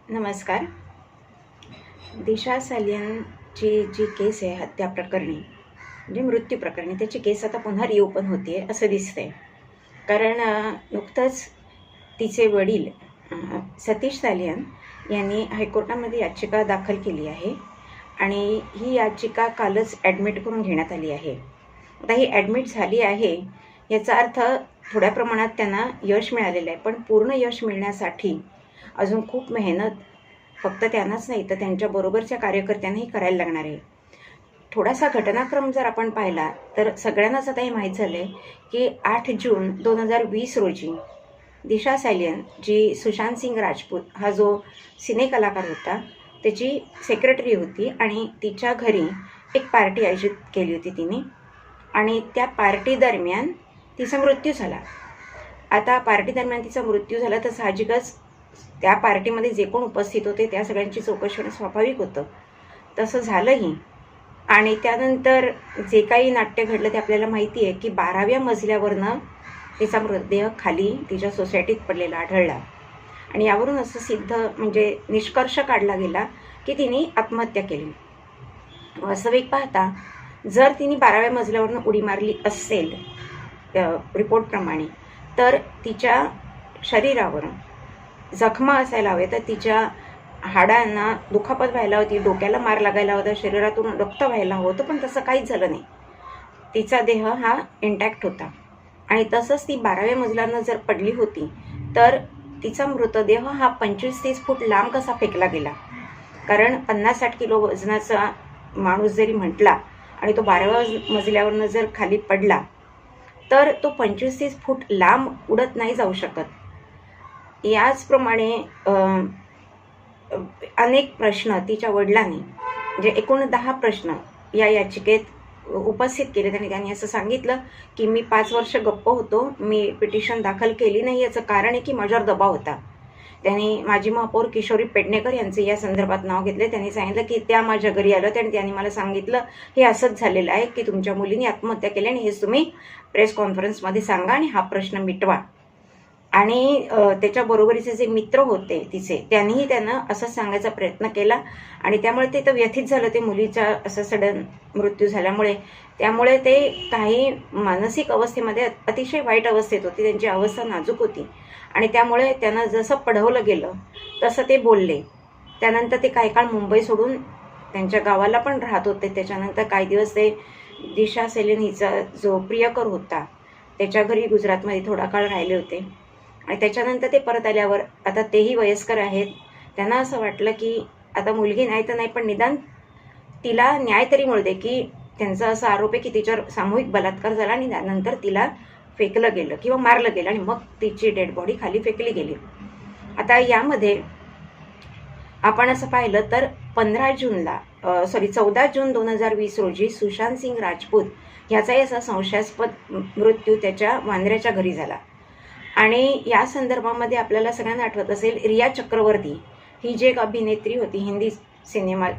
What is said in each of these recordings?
नमस्कार. दिशा सालियनची जी केस आहे हत्या प्रकरणी म्हणजे मृत्यू प्रकरणी, त्याची केस आता पुन्हा रिओपन होते असं दिसतंय. कारण नुकतंच तिचे वडील सतीश सालियन यांनी हायकोर्टामध्ये याचिका दाखल केली आहे आणि ही याचिका कालच ॲडमिट करून घेण्यात आली आहे. आता ही ॲडमिट झाली आहे याचा अर्थ थोड्या प्रमाणात त्यांना यश मिळालेलं आहे, पण पूर्ण यश मिळण्यासाठी अजून खूप मेहनत फक्त त्यांनाच नाही तर त्यांच्याबरोबरच्या कार्यकर्त्यांनाही करायला लागणार आहे. थोडासा घटनाक्रम जर आपण पाहिला तर सगळ्यांनाच आता हे माहीत झालं आहे की 8 जून 2020 रोजी दिशा सालियन जी सुशांत सिंग राजपूत हा जो सिने कलाकार होता त्याची सेक्रेटरी होती आणि तिच्या घरी एक पार्टी आयोजित केली होती तिने आणि त्या पार्टी दरम्यान तिचा मृत्यू झाला. आता पार्टी दरम्यान तिचा मृत्यू झाला तर साहजिकच त्या पार्टीमध्ये जे कोण उपस्थित होते त्या सगळ्यांची चौकशी होणं स्वाभाविक होतं. तसं झालंही आणि त्यानंतर जे काही नाट्य घडलं ते आपल्याला माहिती आहे की 12व्या मजल्यावरनं तिचा मृतदेह खाली तिच्या सोसायटीत पडलेला आढळला आणि यावरून असं सिद्ध म्हणजे निष्कर्ष काढला गेला की तिने आत्महत्या केली. वास्तविक पाहता जर तिने 12व्या मजल्यावरनं उडी मारली असेल रिपोर्टप्रमाणे तर तिच्या शरीरावर जखमा असायला हवे, तर तिच्या हाडांना दुखापत व्हायला होती, डोक्याला मार लागायला होता, शरीरातून रक्त व्हायला होतं, पण तसं काहीच झालं नाही. तिचा देह हा इंटॅक्ट होता आणि तसंच ती 12व्या मजल्यानं जर पडली होती तर तिचा मृतदेह हा 25-30 फूट लांब कसा फेकला गेला. कारण 50-60 किलो वजनाचा माणूस जरी म्हटला आणि तो 12व्या मजल्यावरनं जर खाली पडला तर तो 25-30 फूट लांब उडत नाही जाऊ शकत. याचप्रमाणे अनेक प्रश्न तिच्या वडिलांनी म्हणजे एकूण 10 प्रश्न या याचिकेत उपस्थित केले. त्यांनी असं सांगितलं की मी 5 वर्ष गप्प होतो, मी पिटिशन दाखल केली नाही, याचं कारण आहे की माझ्यावर दबाव होता. त्यांनी माजी महापौर किशोरी पेडणेकर यांचे या संदर्भात नाव घेतले. त्यांनी सांगितलं की त्या माझ्या घरी आल्या होत्या आणि त्यांनी मला सांगितलं हे असंच झालेलं आहे की तुमच्या मुलीने आत्महत्या केली आणि हेच तुम्ही प्रेस कॉन्फरन्समध्ये सांगा आणि हा प्रश्न मिटवा. आणि त्याच्याबरोबरीचे जे मित्र होते तिचे त्यांनीही त्यांना असं सांगायचा प्रयत्न केला आणि त्यामुळे ते तर व्यथित झालं ते मुलीचा असं सडन मृत्यू झाल्यामुळे. त्यामुळे ते काही मानसिक अवस्थेमध्ये अतिशय वाईट अवस्थेत होती, त्यांची अवस्था नाजूक होती आणि त्यामुळे त्यांना जसं पढवलं गेलं तसं ते बोलले. त्यानंतर ते काही काळ मुंबई सोडून त्यांच्या गावाला पण राहत होते. त्याच्यानंतर काही दिवस ते दिशा सालियन हिचा जो प्रियकर होता त्याच्या घरी गुजरातमध्ये थोडा काळ राहिले होते आणि त्याच्यानंतर ते परत आल्यावर आता तेही वयस्कर आहेत. त्यांना असं वाटलं की आता मुलगी नाही तर नाही पण निदान तिला न्याय तरी मिळू दे, की त्यांचा असा आरोप आहे की तिच्यावर सामूहिक बलात्कार झाला आणि त्यानंतर तिला फेकलं गेलं किंवा मारलं गेलं आणि मग तिची डेड बॉडी खाली फेकली गेली. आता यामध्ये आपण असं पाहिलं तर 14 जून 2020 रोजी सुशांत सिंग राजपूत ह्याचाही असा संशयास्पद मृत्यू त्याच्या वांद्र्याच्या घरी झाला आणि या संदर्भामध्ये आपल्याला सगळ्यांना आठवत असेल रिया चक्रवर्ती ही जी एक अभिनेत्री होती हिंदी सिनेमा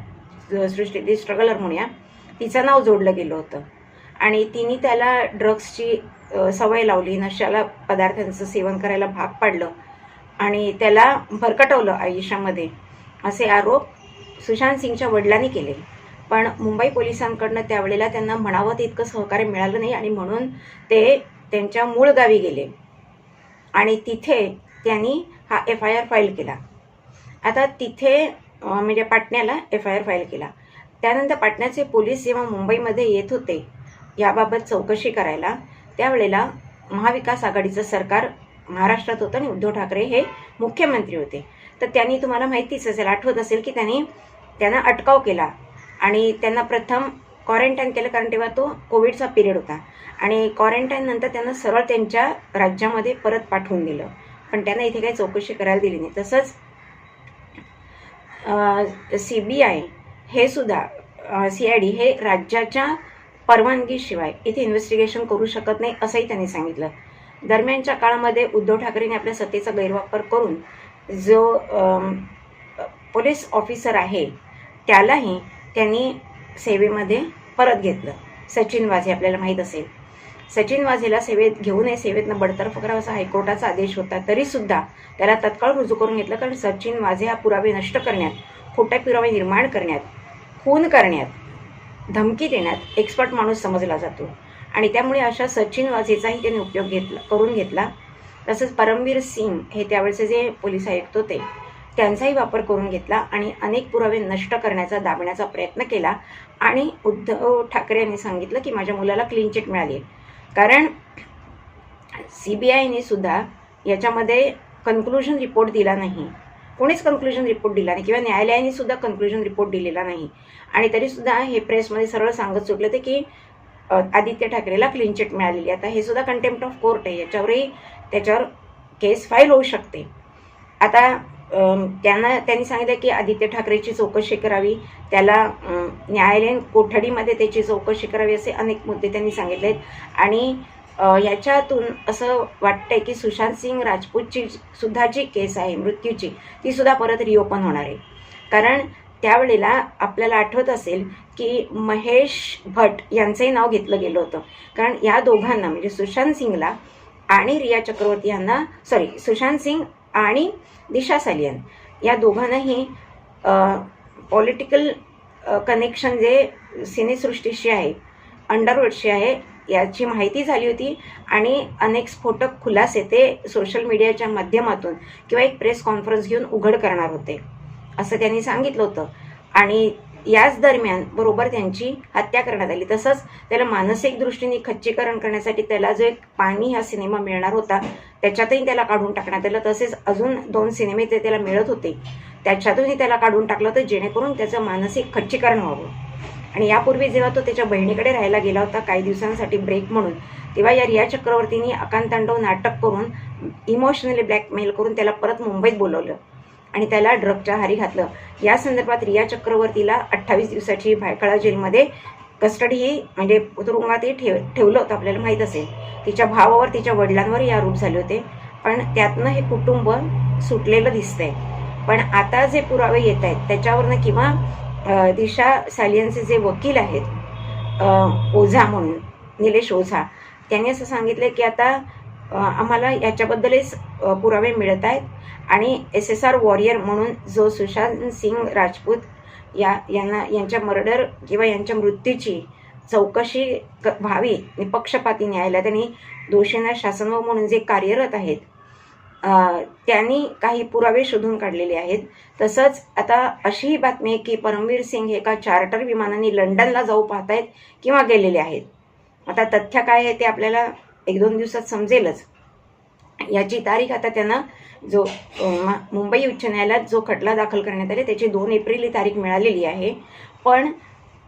सृष्टीतली स्ट्रगलर म्हणूया, तिचं नाव जोडलं गेलं होतं आणि तिने त्याला ड्रग्सची सवय लावली, नशाला पदार्थांचं सेवन करायला भाग पाडलं आणि त्याला भरकटवलं आयुष्यामध्ये, असे आरोप सुशांत सिंगच्या वडिलांनी केले. पण मुंबई पोलिसांकडनं त्यावेळेला त्यांना म्हणावं तितकं सहकार्य मिळालं नाही आणि म्हणून ते त्यांच्या मूळ गावी गेले आणि तिथे त्यांनी हा FIR फाईल केला. आता तिथे म्हणजे पाटण्याला FIR फाईल केला. त्यानंतर पाटण्याचे पोलीस जेव्हा मुंबईमध्ये येत होते याबाबत चौकशी करायला त्यावेळेला महाविकास आघाडीचं सरकार महाराष्ट्रात होतं आणि उद्धव ठाकरे हे मुख्यमंत्री होते. तर त्यांनी तुम्हाला माहितीच असेल, आठवत असेल की त्यांना अटकाव केला आणि त्यांना प्रथम क्वारंटाईन केलं कारण तेव्हा तो कोविडचा पिरियड होता आणि क्वारंटाईन नंतर त्यांना सरळ त्यांच्या राज्यामध्ये परत पाठवून दिलं, पण त्यांना इथे काही चौकशी करायला दिली नाही. तसंच CBI हे सुद्धा CID हे राज्याच्या परवानगीशिवाय इथे इन्व्हेस्टिगेशन करू शकत नाही असंही त्यांनी सांगितलं. दरम्यानच्या काळामध्ये उद्धव ठाकरेंनी आपल्या सत्तेचा गैरवापर करून जो पोलीस ऑफिसर आहे त्यालाही त्यांनी सेवेमध्ये परत घेतलं. सचिन वाझे आपल्याला माहीत असेल. सचिन वाझेला सेवेत घेऊ नये, सेवेतनं बडतर्फ करावा असा हायकोर्टाचा आदेश होता, तरीसुद्धा त्याला तत्काळ रुजू करून घेतलं. कारण सचिन वाझे हा पुरावे नष्ट करण्यात, खोटे पुरावे निर्माण करण्यात, खून करण्यात, धमकी देण्यात एक्सपर्ट माणूस समजला जातो. आणि त्यामुळे अशा सचिन वाझेचाही त्याने उपयोग करून घेतला. तसंच परमवीर सिंग हे त्यावेळेचे जे पोलीस आयुक्त होते त्यांचाही वापर करून घेतला आणि अनेक पुरावे नष्ट करण्याचा, दाबण्याचा प्रयत्न केला. आणि उद्धव ठाकरे यांनी सांगितलं की माझ्या मुलाला क्लीन चिट मिळाली. कारण CBIने सुद्धा याच्यामध्ये कन्क्लुजन रिपोर्ट दिला नाही, कोणीच कन्क्लुजन रिपोर्ट दिला नाही किंवा न्यायालयाने सुद्धा कन्क्लुजन रिपोर्ट दिलेला नाही. आणि तरीसुद्धा हे प्रेसमध्ये सरळ सांगत सुटलं होते की आदित्य ठाकरेला क्लीन चिट मिळालेली. आता हे सुद्धा कंटेम्प्ट ऑफ कोर्ट आहे, त्याच्यावर केस फाईल होऊ शकते. आता त्यांनी सांगितलं की आदित्य ठाकरेची चौकशी करावी, त्याला न्यायालयीन कोठडीमध्ये त्याची चौकशी करावी, असे अनेक मुद्दे त्यांनी सांगितले आहेत. आणि याच्यातून असं वाटतंय की सुशांत सिंग राजपूतची सुद्धा जी केस आहे मृत्यूची, ती सुद्धा परत रिओपन होणार आहे. कारण त्यावेळेला आपल्याला आठवत असेल की महेश भट्ट यांचंही नाव घेतलं गेलं होतं. कारण या दोघांना म्हणजे सुशांत सिंगला आणि रिया चक्रवर्ती यांना, सुशांत सिंग आणि दिशा सालियन या दोघांनाही पॉलिटिकल कनेक्शन जे सिनेसृष्टीशी आहे, अंडरवर्ल्डशी आहे, याची माहिती झाली होती. आणि अनेक स्फोटक खुलासे ते सोशल मीडियाच्या माध्यमातून किंवा एक प्रेस कॉन्फरन्स घेऊन उघड करणार होते असं त्यांनी सांगितलं होतं. आणि याच दरम्यान बरोबर त्यांची हत्या करण्यात आली. तसंच त्याला मानसिक दृष्टीने खच्चीकरण करण्यासाठी त्याला जो एक पाणी हा सिनेमा मिळणार होता त्याच्यातही त्याला काढून टाकण्यात आलं. तसेच अजून 2 सिनेमे ते त्याला मिळत होते त्याच्यातूनही त्याला काढून टाकलं होतं, जेणेकरून त्याचं मानसिक खच्चीकरण व्हावं. आणि यापूर्वी जेव्हा तो त्याच्या बहिणीकडे राहायला गेला होता काही दिवसांसाठी ब्रेक म्हणून, तेव्हा या रिया चक्रवर्तींनी आकांतांडव नाटक करून इमोशनली ब्लॅकमेल करून त्याला परत मुंबईत बोलवलं आणि त्याला ड्रगच्या आहारी घातलं. या संदर्भात रिया चक्रवर्तीला 28 दिवसाची भायखळा जेलमध्ये कस्टडी म्हणजे तुरुंगातही ठेवलं होतं, आपल्याला माहीत असेल. तिच्या भावावर, तिच्या वडिलांवरही आरोप झाले होते. पण त्यातनं हे कुटुंब सुटलेलं दिसतंय. पण आता जे पुरावे येत आहेत त्याच्यावरनं किंवा दिशा सालियनचे जे वकील आहेत ओझा म्हणून, निलेश ओझा, त्यांनी असं सांगितलं की आता आम्हाला याच्याबद्दलच पुरावे मिळत आहेत आणि SSR वॉरियर म्हणून जो सुशांत सिंग राजपूत यांच्या मर्डर किंवा यांच्या मृत्यूची चौकशी व्हावी निपक्षपाती न्यायालयात आणि दोषींना शासनभाऊ म्हणून जे कार्यरत आहेत त्यांनी काही पुरावे शोधून काढलेले आहेत. तसंच आता अशीही बातमी आहे की परमवीर सिंग हे एका चार्टर विमानाने लंडनला जाऊ पाहतायत किंवा गेलेले आहेत. आता तथ्य काय आहे ते आपल्याला 1-2 दिवसात समजेलच. याची तारीख आता त्यांना जो मुंबई उच्च न्यायालयात जो खटला दाखल करण्यात आले त्याची 2 एप्रिल ही तारीख मिळालेली आहे. पण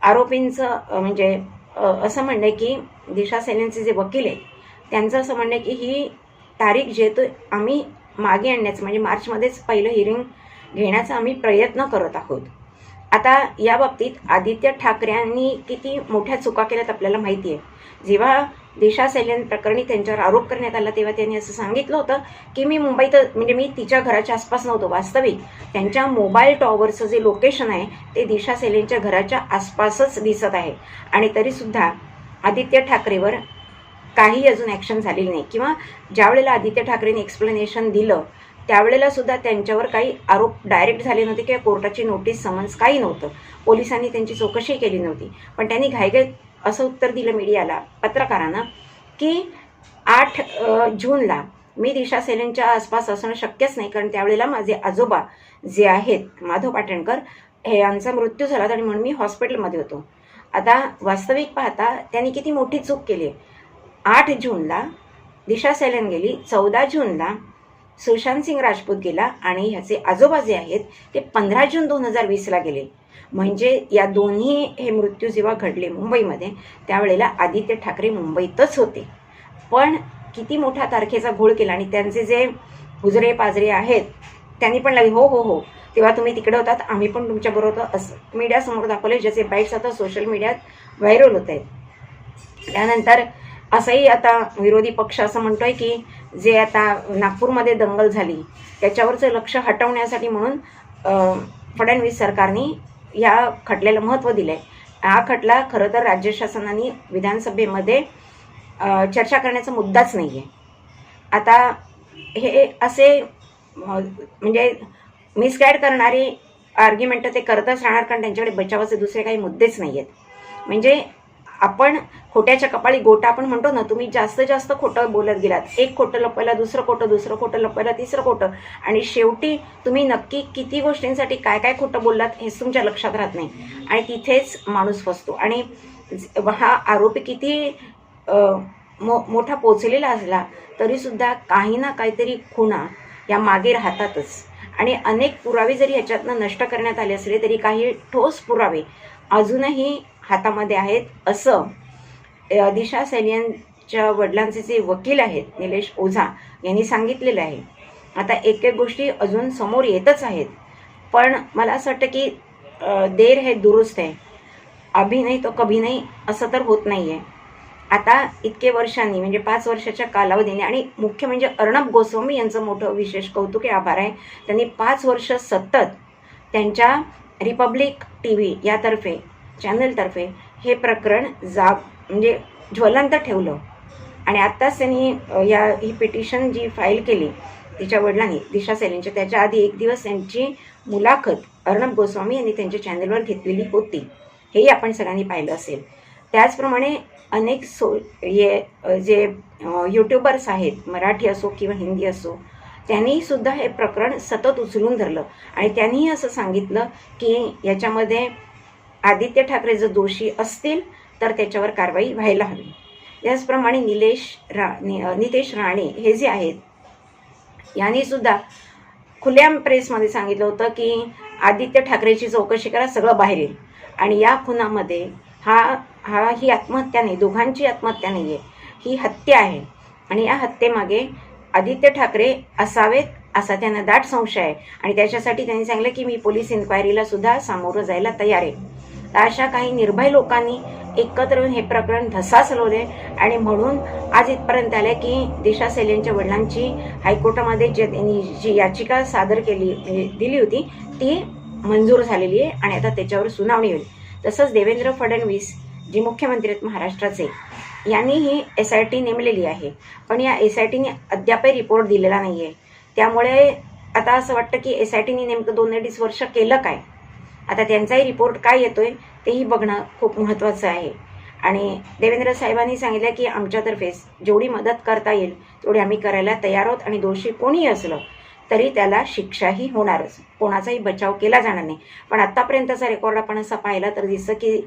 आरोपींचं म्हणजे असं म्हणणं आहे की दिशा सालियनचे जे वकील आहेत त्यांचं असं म्हणणं आहे की ही तारीख जे तो आम्ही मागे आणण्याचं म्हणजे मार्चमध्येच पहिलं हिअरिंग घेण्याचा आम्ही प्रयत्न करत आहोत. आता या बाबतीत आदित्य ठाकरेंनी किती मोठ्या चुका केल्यात आपल्याला माहिती आहे. जेव्हा दिशा सालियन प्रकरणी त्यांच्यावर आरोप करण्यात आला तेव्हा त्यांनी असं सांगितलं होतं की मी मुंबईत म्हणजे मी तिच्या घराच्या आसपास नव्हतो. वास्तविक त्यांच्या मोबाईल टॉवरचं जे लोकेशन आहे ते दिशा सालियनच्या घराच्या आसपासच दिसत आहे. आणि तरीसुद्धा आदित्य ठाकरेवर काही अजून ॲक्शन झालेली नाही किंवा ज्यावेळेला आदित्य ठाकरेंनी एक्सप्लेनेशन दिलं त्यावेळेला सुद्धा त्यांच्यावर काही आरोप डायरेक्ट झाले नव्हते किंवा कोर्टाची नोटीस समन्स काही नव्हतं. पोलिसांनी त्यांची चौकशी केली नव्हती. पण त्यांनी घाईघाईत असं उत्तर दिलं मीडियाला, पत्रकारांना, की 8 जूनला मी दिशा सालियनच्या आसपास असणं शक्यच नाही कारण त्यावेळेला माझे आजोबा जे आहेत माधव पाटणकर हे यांचा मृत्यू झाला आणि म्हणून मी हॉस्पिटलमध्ये होतो. आता वास्तविक पाहता त्यांनी किती मोठी चूक केली. 8 जूनला दिशा सालियन गेली, 14 जूनला सुशांत सिंग राजपूत गेला आणि ह्याचे आजोबा जे आहेत ते 15 जून 2020ला गेले. म्हणजे या दोन्ही हे मृत्यू जेव्हा घडले मुंबईमध्ये त्यावेळेला आदित्य ठाकरे मुंबईतच होते. पण किती मोठा तारखेचा घोळ केला आणि त्यांचे जे हुजरे पाजरे आहेत त्यांनी पण लागले हो हो हो तेव्हा तुम्ही तिकडे होतात, आम्ही पण तुमच्याबरोबर होतो असं मीडियासमोर दाखवले, ज्याचे बाईट्स आता सोशल मीडियात व्हायरल होत आहेत. त्यानंतर असंही आता विरोधी पक्ष असं म्हणतोय की जे आता नागपूरमध्ये दंगल झाली त्याच्यावरचं लक्ष हटवण्यासाठी म्हणून फडणवीस सरकारने या खटल्याला महत्त्व दिलं आहे. हा खटला खरं तर राज्य शासनाने विधानसभेमध्ये चर्चा करण्याचा मुद्दाच नाही आहे. आता हे असे म्हणजे मिसगाईड करणारी आर्ग्युमेंट ते करतच राहणार, कारण त्यांच्याकडे बचावाचे दुसरे काही मुद्देच नाही आहेत. म्हणजे आपण खोट्याच्या कपाळी गोटा आपण म्हणतो ना, तुम्ही जास्त जास्त खोटं बोलत गेलात, एक खोटं लपवायला दुसरं खोटं लपवायला तिसरं खोटं, आणि शेवटी तुम्ही नक्की किती गोष्टींसाठी काय काय खोटं बोललात हेच तुमच्या लक्षात राहत नाही, आणि तिथेच माणूस फसतो. आणि हा आरोपी किती मोठा पोचलेला असला तरीसुद्धा काही ना काहीतरी खुणा या मागे राहतातच. आणि अनेक पुरावे जरी ह्याच्यातनं नष्ट करण्यात आले असले तरी काही ठोस पुरावे अजूनही हातामध्ये आहेत, असं दिशा सलियनच्या वडिलांचे जे वकील आहेत निलेश ओझा यांनी सांगितलेलं आहे. आता एक एक गोष्टी अजून समोर येतच आहेत, पण मला असं वाटतं की देर है दुरुस्त है, अभी नाही तो कभी नाही असं तर होत नाही आहे. आता इतके वर्षांनी म्हणजे 5 वर्षाच्या कालावधीने, आणि मुख्य म्हणजे अर्णब गोस्वामी यांचं मोठं विशेष कौतुक आहे, आभार आहे. त्यांनी 5 वर्ष सतत त्यांच्या रिपब्लिक TV यातर्फे चॅनलतर्फे हे प्रकरण म्हणजे ज्वलंत ठेवलं. आणि आत्ताच त्यांनी ही पिटिशन जी फाईल केली तिच्या वडिलांनी दिशा सलियनच्या, त्याच्या आधी एक दिवस त्यांची मुलाखत अर्णब गोस्वामी यांनी त्यांच्या चॅनलवर घेतलेली होती, हेही आपण सगळ्यांनी पाहिलं असेल. त्याचप्रमाणे अनेक जे यूट्यूबर्स आहेत, मराठी असो किंवा हिंदी असो, त्यांनीसुद्धा हे प्रकरण सतत उचलून धरलं आणि त्यांनीही असं सांगितलं की याच्यामध्ये आदित्य ठाकरे जर दोषी असतील तर त्याच्यावर कारवाई व्हायला हवी. याचप्रमाणे नितेश राणे हे जे आहेत यांनीसुद्धा खुल्या प्रेसमध्ये सांगितलं होतं की आदित्य ठाकरेची चौकशी करा, सगळं बाहेर येईल. आणि या खुनामध्ये ही आत्महत्या नाही, दोघांची आत्महत्या नाही आहे, ही हत्या आहे. आणि या हत्येमागे आदित्य ठाकरे असावेत असा त्यांना दाट संशय आहे. आणि त्याच्यासाठी त्यांनी सांगितलं की मी पोलीस इन्क्वायरीला सुद्धा सामोरं जायला तयार आहे. तर अशा काही निर्भय लोकांनी एकत्र येऊन हे प्रकरण धसासलवले आणि म्हणून आज इथपर्यंत आले की दिशा सलियनच्या वडिलांची हायकोर्टामध्ये जी याचिका सादर दिली होती ती मंजूर झालेली आहे आणि आता त्याच्यावर सुनावणी होईल. तसंच देवेंद्र फडणवीस जे मुख्यमंत्री आहेत महाराष्ट्राचे, यांनीही SIT नेमलेली आहे, पण या SITने अद्यापही रिपोर्ट दिलेला नाही आहे. त्यामुळे आता असं वाटतं की SITने नेमकं 2-2.5 वर्ष केलं काय. आता त्यांचाही रिपोर्ट काय येतोय तेही बघणं खूप महत्त्वाचं आहे. आणि देवेंद्र साहेबांनी सांगितलं की आमच्यातर्फे जेवढी मदत करता येईल तेवढी आम्ही करायला तयार आहोत आणि दोषी कोणीही असलं तरी त्याला शिक्षाही होणारच, कोणाचाही बचाव केला जाणार नाही. पण आत्तापर्यंतचा रेकॉर्ड आपण असा पाहिला तर दिसतं की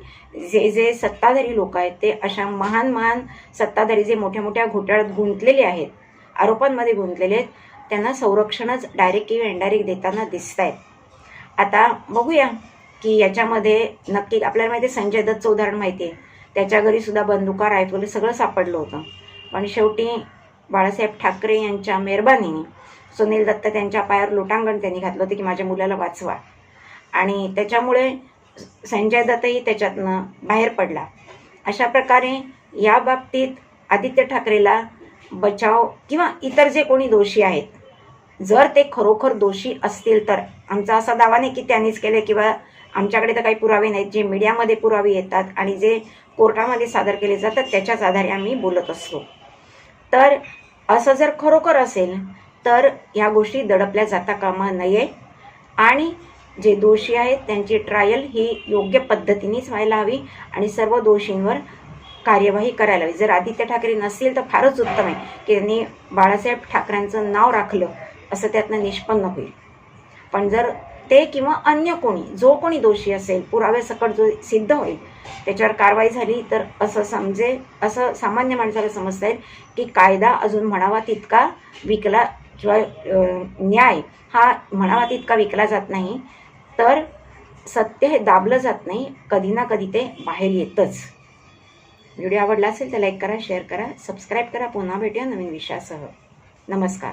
जे सत्ताधारी लोक आहेत ते अशा महान सत्ताधारी जे मोठ्या मोठ्या घोटाळ्यात गुंतलेले आहेत, आरोपांमध्ये गुंतलेले आहेत, त्यांना संरक्षणच डायरेक्ट किंवा इनडायरेक्ट देताना दिसत आहेत. आता बघूया की याच्यामध्ये नक्की आपल्याला माहिती आहे, संजय दत्तचं उदाहरण माहिती आहे, त्याच्या घरीसुद्धा बंदुका रायफल सगळं सापडलं होतं. पण शेवटी बाळासाहेब ठाकरे यांच्या मेहरबानीने सुनील दत्त त्यांच्या पायावर लोटांगण त्यांनी घातलं होतं की माझ्या मुलाला वाचवा, आणि त्याच्यामुळे संजय दत्तही त्याच्यातनं बाहेर पडला. अशा प्रकारे या बाबतीत आदित्य ठाकरेला बचाव किंवा इतर जे कोणी दोषी आहेत, जर ते खरोखर दोषी असतील तर, आमचा असा दावा नाही की त्यांनीच केले किंवा आमच्याकडे तर काही पुरावे नाहीत, जे मीडियामध्ये पुरावे येतात आणि जे कोर्टामध्ये सादर केले जातात त्याच्याच आधारे आम्ही बोलत असतो. तर असं जर खरोखर असेल तर या गोष्टी दडपल्या जाता कामा नये आणि जे दोषी आहेत त्यांची ट्रायल ही योग्य पद्धतीनेच व्हायला हवी आणि सर्व दोषींवर कार्यवाही करायला हवी. जर आदित्य ठाकरे नसतील तर फारच उत्तम आहे की त्यांनी बाळासाहेब ठाकरेंचं नाव राखलं असं त्यातनं निष्पन्न होईल. पण जर ते किंवा अन्य कोणी जो कोणी दोषी असेल, पुराव्यासकट जो सिद्ध होईल त्याच्यावर कारवाई झाली तर असं सामान्य माणसाला समजता येईल की कायदा अजून म्हणावा तितका विकला किंवा न्याय हा म्हणावा तितका विकला जात नाही, तर सत्य हे दाबलं जात नाही, कधी ना कधी ते बाहेर येतच. व्हिडिओ आवडला असेल तर लाईक करा, शेअर करा, सबस्क्राईब करा. पुन्हा भेटूया नवीन विषयासह. नमस्कार.